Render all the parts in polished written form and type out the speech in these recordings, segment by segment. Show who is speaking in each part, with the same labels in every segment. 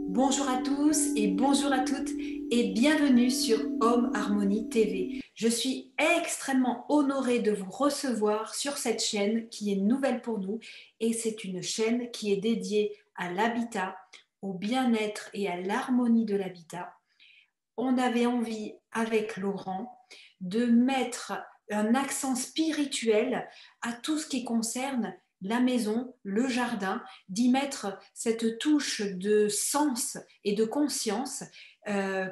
Speaker 1: Bonjour à tous et bonjour à toutes et bienvenue sur Home Harmony TV. Je suis extrêmement honorée de vous recevoir sur cette chaîne qui est nouvelle pour nous et c'est une chaîne qui est dédiée à l'habitat, au bien-être et à l'harmonie de l'habitat. On avait envie avec Laurent de mettre un accent spirituel à tout ce qui concerne la maison, le jardin, d'y mettre cette touche de sens et de conscience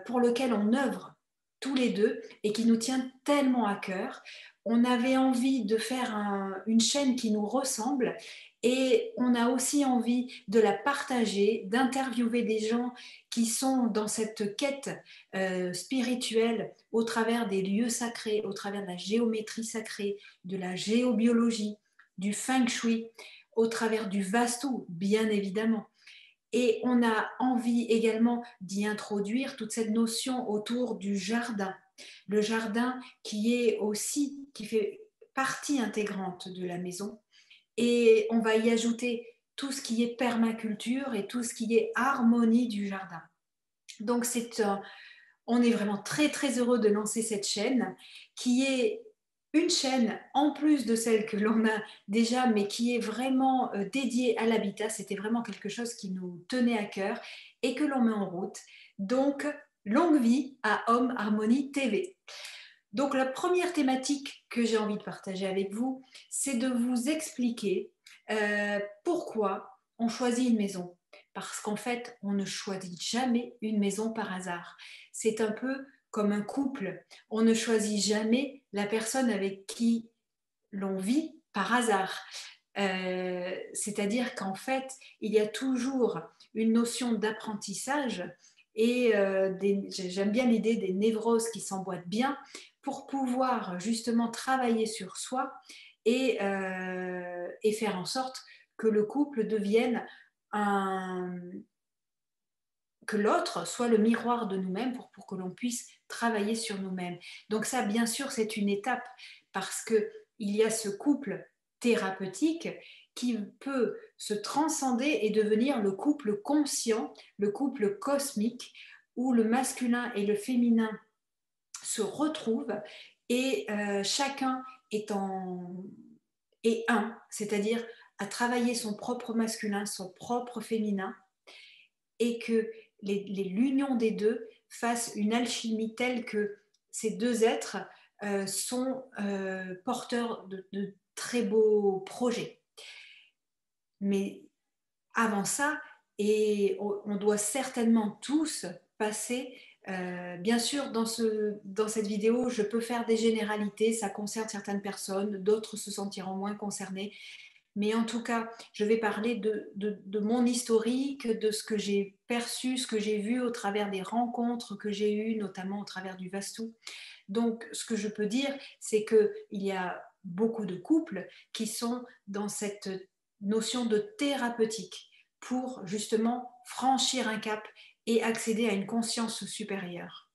Speaker 1: pour lequel on œuvre tous les deux et qui nous tient tellement à cœur. On avait envie de faire une chaîne qui nous ressemble et on a aussi envie de la partager, d'interviewer des gens qui sont dans cette quête spirituelle au travers des lieux sacrés, au travers de la géométrie sacrée, de la géobiologie, du feng shui, au travers du vastu, bien évidemment. Et on a envie également d'y introduire toute cette notion autour du jardin. Le jardin qui fait partie intégrante de la maison. Et on va y ajouter tout ce qui est permaculture et tout ce qui est harmonie du jardin. Donc on est vraiment très très heureux de lancer cette chaîne qui est une chaîne en plus de celle que l'on a déjà, mais qui est vraiment dédiée à l'habitat. C'était vraiment quelque chose qui nous tenait à cœur et que l'on met en route. Donc, longue vie à Home Harmony TV. Donc, la première thématique que j'ai envie de partager avec vous, c'est de vous expliquer pourquoi on choisit une maison. Parce qu'en fait, on ne choisit jamais une maison par hasard. C'est un peu comme un couple. On ne choisit jamais la personne avec qui l'on vit par hasard. C'est-à-dire qu'en fait, il y a toujours une notion d'apprentissage et j'aime bien l'idée des névroses qui s'emboîtent bien pour pouvoir justement travailler sur soi et faire en sorte que le couple devienne que l'autre soit le miroir de nous-mêmes pour que l'on puisse travailler sur nous-mêmes. Donc ça, bien sûr, c'est une étape parce qu'il y a ce couple thérapeutique qui peut se transcender et devenir le couple conscient, le couple cosmique, où le masculin et le féminin se retrouvent et chacun est un, c'est-à-dire à travailler son propre masculin, son propre féminin, et que l'union des deux fasse une alchimie telle que ces deux êtres sont porteurs de très beaux projets. Mais avant ça, et on doit certainement tous passer, bien sûr, dans cette vidéo, je peux faire des généralités, ça concerne certaines personnes, d'autres se sentiront moins concernées, mais en tout cas, je vais parler de mon historique, de ce que j'ai perçu, ce que j'ai vu au travers des rencontres que j'ai eues, notamment au travers du Vastu. Donc, ce que je peux dire, c'est qu'il y a beaucoup de couples qui sont dans cette notion de thérapeutique pour justement franchir un cap et accéder à une conscience supérieure.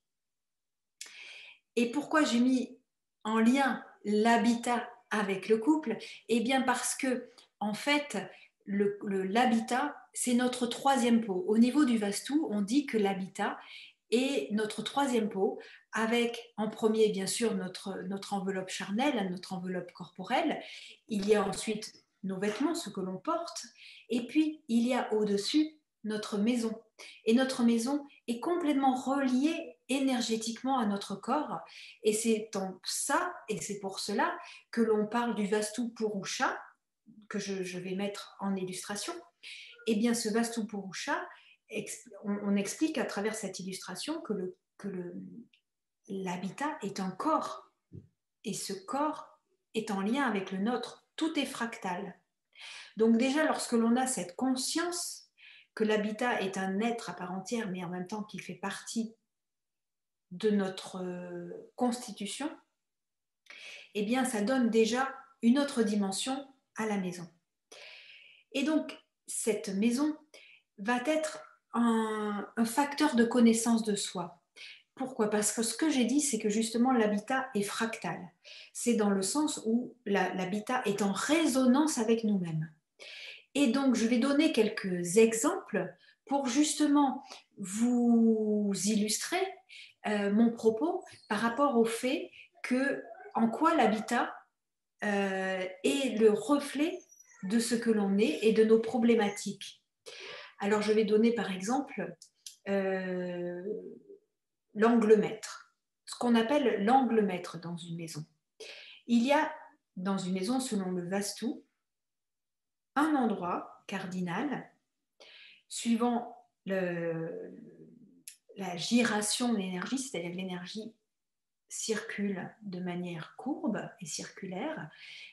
Speaker 1: Et pourquoi j'ai mis en lien l'habitat avec le couple? Eh bien parce que, en fait, l'habitat, c'est notre troisième pot. Au niveau du Vastu, on dit que l'habitat est notre troisième pot, avec en premier, bien sûr, notre enveloppe charnelle, notre enveloppe corporelle. Il y a ensuite nos vêtements, ce que l'on porte. Et puis, il y a au-dessus notre maison. Et notre maison est complètement reliée énergétiquement à notre corps. Et c'est pour cela que l'on parle du Vastu Purusha, que je vais mettre en illustration. Eh bien, ce Vastu Purusha, on explique à travers cette illustration que l'habitat est un corps. Et ce corps est en lien avec le nôtre. Tout est fractal. Donc déjà, lorsque l'on a cette conscience que l'habitat est un être à part entière, mais en même temps qu'il fait partie de notre constitution, eh bien, ça donne déjà une autre dimension à la maison. Et donc, cette maison va être un facteur de connaissance de soi. Pourquoi? Parce que ce que j'ai dit, c'est que justement l'habitat est fractal. C'est dans le sens où l'habitat est en résonance avec nous-mêmes. Et donc, je vais donner quelques exemples pour justement vous illustrer mon propos par rapport au fait que en quoi l'habitat est le reflet de ce que l'on est et de nos problématiques. Alors je vais donner par exemple euh, l'angle mètre, ce qu'on appelle l'angle mètre dans une maison. Il y a dans une maison, selon le Vastu, un endroit cardinal suivant la giration de l'énergie, c'est-à-dire que l'énergie circule de manière courbe et circulaire,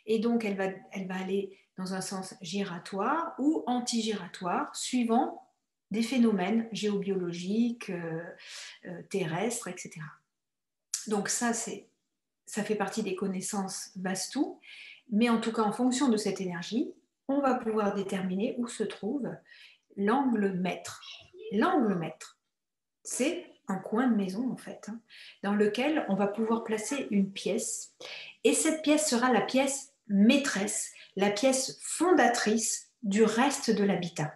Speaker 1: et donc elle va aller dans un sens giratoire ou antigiratoire, suivant des phénomènes géobiologiques, terrestres, etc. Donc ça fait partie des connaissances Vastu, mais en tout cas en fonction de cette énergie, on va pouvoir déterminer où se trouve l'angle mètre. L'angle mètre, c'est un coin de maison en fait, dans lequel on va pouvoir placer une pièce, et cette pièce sera la pièce maîtresse, la pièce fondatrice du reste de l'habitat.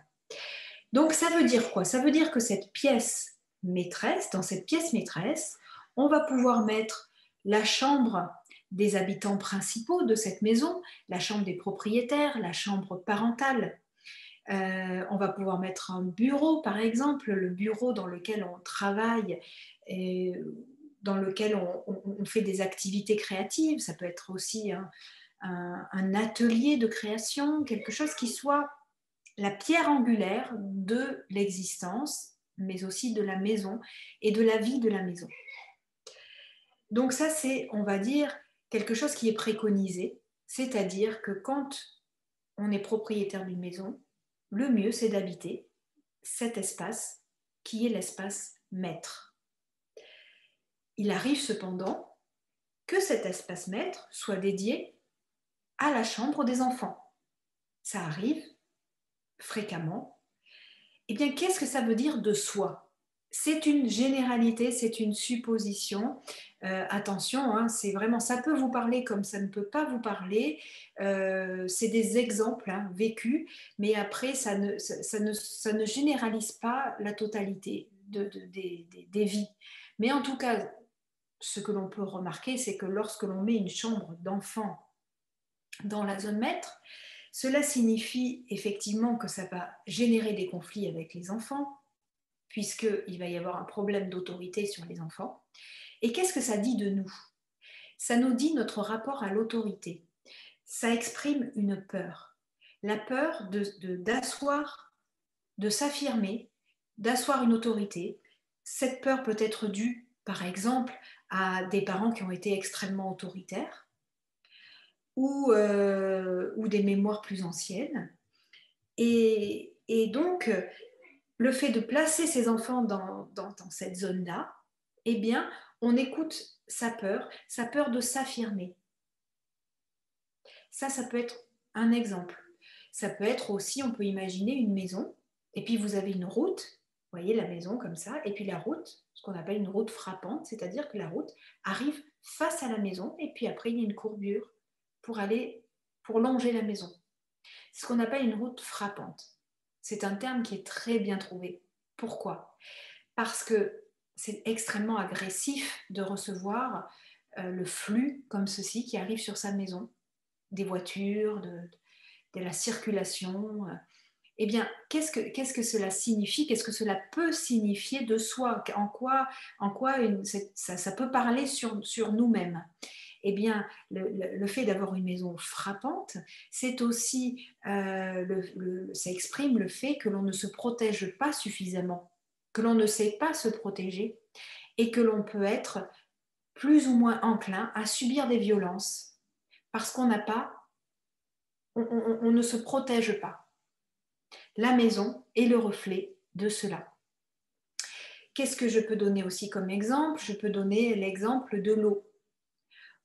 Speaker 1: Donc ça veut dire quoi? Ça veut dire que cette pièce maîtresse, dans cette pièce maîtresse, on va pouvoir mettre la chambre des habitants principaux de cette maison, la chambre des propriétaires, la chambre parentale. On va pouvoir mettre un bureau, par exemple, le bureau dans lequel on travaille et dans lequel on fait des activités créatives. Ça peut être aussi un atelier de création, quelque chose qui soit la pierre angulaire de l'existence, mais aussi de la maison et de la vie de la maison. Donc ça, c'est, on va dire, quelque chose qui est préconisé, c'est-à-dire que quand on est propriétaire d'une maison, le mieux, c'est d'habiter cet espace qui est l'espace maître. Il arrive cependant que cet espace maître soit dédié à la chambre des enfants. Ça arrive fréquemment. Eh bien, qu'est-ce que ça veut dire de soi? C'est une généralité, c'est une supposition. Attention, hein, c'est vraiment, ça peut vous parler comme ça ne peut pas vous parler. C'est des exemples vécus, mais après, ça ne généralise pas la totalité des vies. Mais en tout cas, ce que l'on peut remarquer, c'est que lorsque l'on met une chambre d'enfant dans la zone maître, cela signifie effectivement que ça va générer des conflits avec les enfants, puisqu'il va y avoir un problème d'autorité sur les enfants. Et qu'est-ce que ça dit de nous? Ça nous dit notre rapport à l'autorité. Ça exprime une peur. La peur d'asseoir, de s'affirmer, d'asseoir une autorité. Cette peur peut être due, par exemple, à des parents qui ont été extrêmement autoritaires ou des mémoires plus anciennes. Et donc, le fait de placer ses enfants dans cette zone-là, eh bien, on écoute sa peur de s'affirmer. Ça peut être un exemple. Ça peut être aussi, on peut imaginer une maison, et puis vous avez une route, vous voyez la maison comme ça, et puis la route, ce qu'on appelle une route frappante, c'est-à-dire que la route arrive face à la maison, et puis après il y a une courbure pour longer la maison. C'est ce qu'on appelle une route frappante. C'est un terme qui est très bien trouvé. Pourquoi? Parce que c'est extrêmement agressif de recevoir le flux comme ceci qui arrive sur sa maison, des voitures, de la circulation. Eh bien, qu'est-ce que cela signifie? Qu'est-ce que cela peut signifier de soi? En quoi ça peut parler sur nous-mêmes? Eh bien, le fait d'avoir une maison frappante, c'est aussi, ça exprime le fait que l'on ne se protège pas suffisamment, que l'on ne sait pas se protéger et que l'on peut être plus ou moins enclin à subir des violences parce qu'on n'a pas, on ne se protège pas. La maison est le reflet de cela. Qu'est-ce que je peux donner aussi comme exemple? Je peux donner l'exemple de l'eau.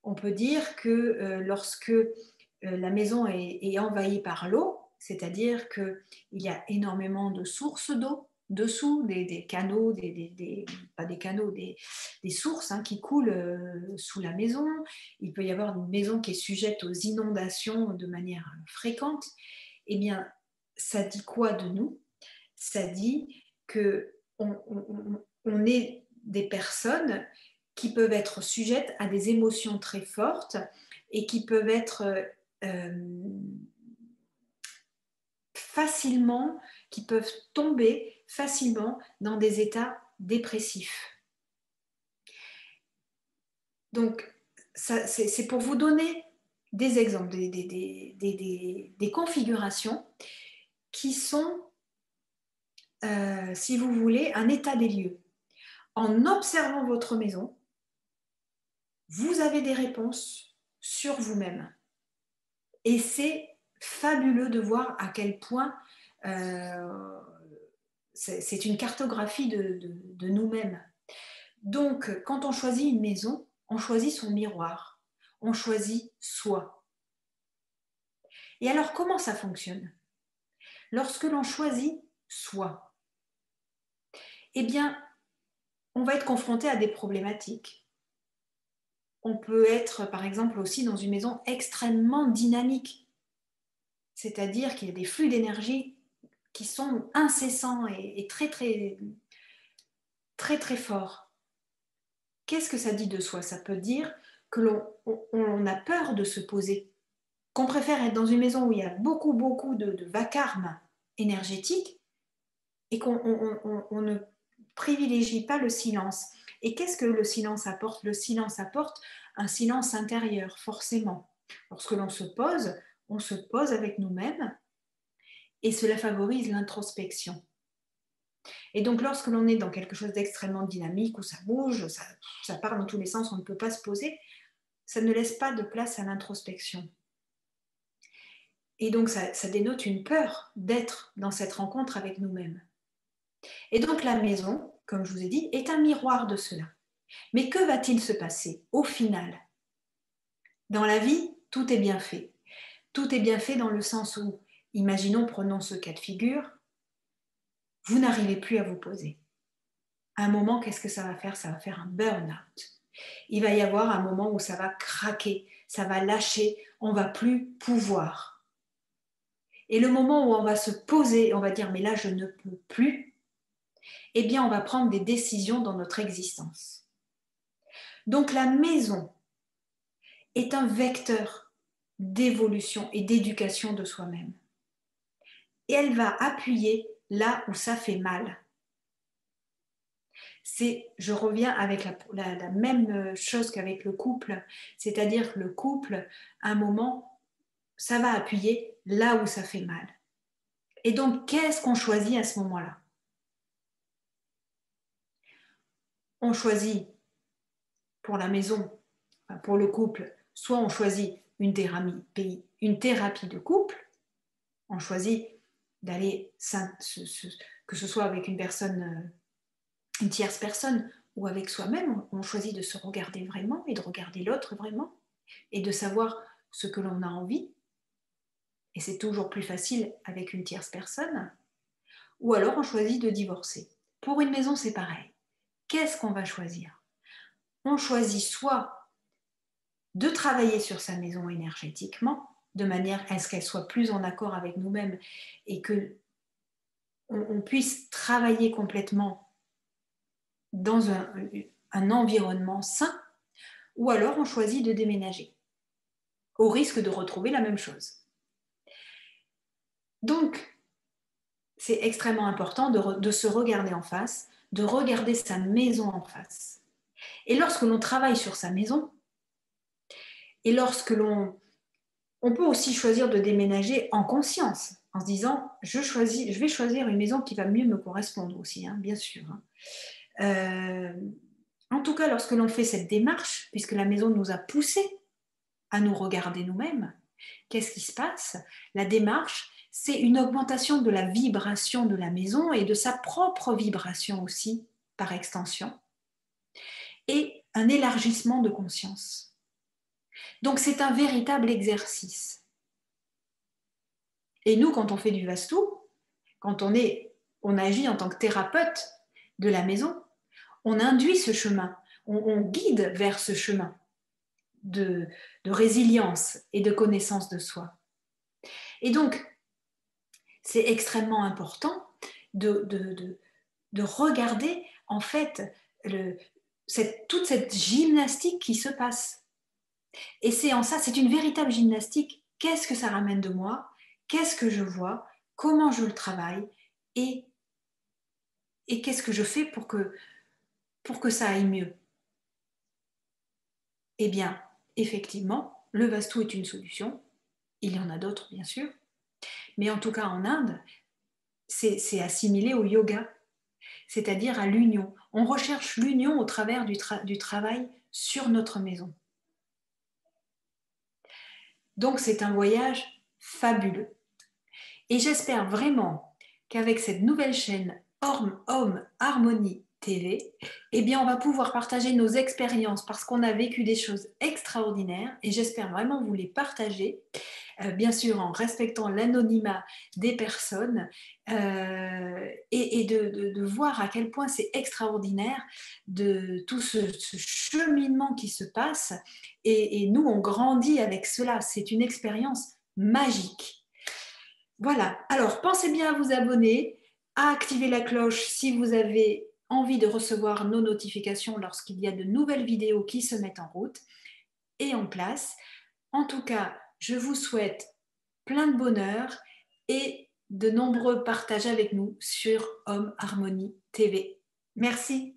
Speaker 1: On peut dire que lorsque la maison est envahie par l'eau, c'est-à-dire qu'il y a énormément de sources d'eau dessous, des canaux, pas des canaux, des sources qui coulent sous la maison. Il peut y avoir une maison qui est sujette aux inondations de manière fréquente. Eh bien, ça dit quoi de nous? Ça dit on est des personnes qui peuvent être sujettes à des émotions très fortes et qui peuvent être facilement, qui peuvent tomber facilement dans des états dépressifs. Donc, c'est pour vous donner des exemples, des configurations qui sont, si vous voulez, un état des lieux. En observant votre maison, vous avez des réponses sur vous-même. Et c'est fabuleux de voir à quel point c'est une cartographie de nous-mêmes. Donc, quand on choisit une maison, on choisit son miroir, on choisit soi. Et alors, comment ça fonctionne? Lorsque l'on choisit soi, eh bien, on va être confronté à des problématiques. On peut être, par exemple, aussi dans une maison extrêmement dynamique, c'est-à-dire qu'il y a des flux d'énergie qui sont incessants et très, très, très, très forts. Qu'est-ce que ça dit de soi? Ça peut dire que l'on a peur de se poser, qu'on préfère être dans une maison où il y a beaucoup, beaucoup de vacarme énergétique et qu'on ne privilégie pas le silence. Et qu'est-ce que le silence apporte? Le silence apporte un silence intérieur, forcément. Lorsque l'on se pose avec nous-mêmes et cela favorise l'introspection. Et donc, lorsque l'on est dans quelque chose d'extrêmement dynamique, où ça bouge, ça part dans tous les sens, on ne peut pas se poser, ça ne laisse pas de place à l'introspection. Et donc, ça dénote une peur d'être dans cette rencontre avec nous-mêmes. Et donc, la maison, comme je vous ai dit, est un miroir de cela. Mais que va-t-il se passer au final? Dans la vie, tout est bien fait. Tout est bien fait dans le sens où, imaginons, prenons ce cas de figure, vous n'arrivez plus à vous poser. À un moment, qu'est-ce que ça va faire? Ça va faire un burn-out. Il va y avoir un moment où ça va craquer, ça va lâcher, on ne va plus pouvoir. Et le moment où on va se poser, on va dire mais là je ne peux plus, eh bien on va prendre des décisions dans notre existence. Donc la maison est un vecteur d'évolution et d'éducation de soi-même. Et elle va appuyer là où ça fait mal. Je reviens avec la même chose qu'avec le couple, c'est-à-dire que le couple, à un moment, ça va appuyer là où ça fait mal. Et donc, qu'est-ce qu'on choisit à ce moment-là? On choisit pour la maison, pour le couple, soit on choisit une thérapie de couple, on choisit d'aller, que ce soit avec une personne, une tierce personne, ou avec soi-même, on choisit de se regarder vraiment et de regarder l'autre vraiment, et de savoir ce que l'on a envie. Et c'est toujours plus facile avec une tierce personne. Ou alors on choisit de divorcer. Pour une maison, c'est pareil. Qu'est-ce qu'on va choisir? On choisit soit de travailler sur sa maison énergétiquement, de manière à ce qu'elle soit plus en accord avec nous-mêmes et que on puisse travailler complètement dans un environnement sain, ou alors on choisit de déménager, au risque de retrouver la même chose. Donc, c'est extrêmement important de se regarder en face, de regarder sa maison en face. Et lorsque l'on travaille sur sa maison, et lorsque on peut aussi choisir de déménager en conscience, en se disant, je vais choisir une maison qui va mieux me correspondre aussi, hein, bien sûr. En tout cas, lorsque l'on fait cette démarche, puisque la maison nous a poussés à nous regarder nous-mêmes, qu'est-ce qui se passe? La démarche, c'est une augmentation de la vibration de la maison et de sa propre vibration aussi, par extension, et un élargissement de conscience. Donc c'est un véritable exercice. Et nous, quand on fait du Vastu, quand on agit en tant que thérapeute de la maison, on induit ce chemin, on guide vers ce chemin de résilience et de connaissance de soi. Et donc, c'est extrêmement important de regarder en fait toute cette gymnastique qui se passe. Et c'est en ça, c'est une véritable gymnastique. Qu'est-ce que ça ramène de moi? Qu'est-ce que je vois? Comment je le travaille? Et, et qu'est-ce que je fais pour que ça aille mieux? Eh bien, effectivement, le Vastu est une solution. Il y en a d'autres, bien sûr. Mais en tout cas, en Inde, c'est assimilé au yoga, c'est-à-dire à l'union. On recherche l'union au travers du travail sur notre maison. Donc, c'est un voyage fabuleux. Et j'espère vraiment qu'avec cette nouvelle chaîne Home Harmony TV, eh bien, on va pouvoir partager nos expériences parce qu'on a vécu des choses extraordinaires et j'espère vraiment vous les partager, bien sûr en respectant l'anonymat des personnes et de voir à quel point c'est extraordinaire de tout ce cheminement qui se passe et nous, on grandit avec cela. C'est une expérience magique. Voilà, alors pensez bien à vous abonner, à activer la cloche si vous avez envie de recevoir nos notifications lorsqu'il y a de nouvelles vidéos qui se mettent en route et en place. En tout cas, je vous souhaite plein de bonheur et de nombreux partages avec nous sur Home Harmony TV. Merci.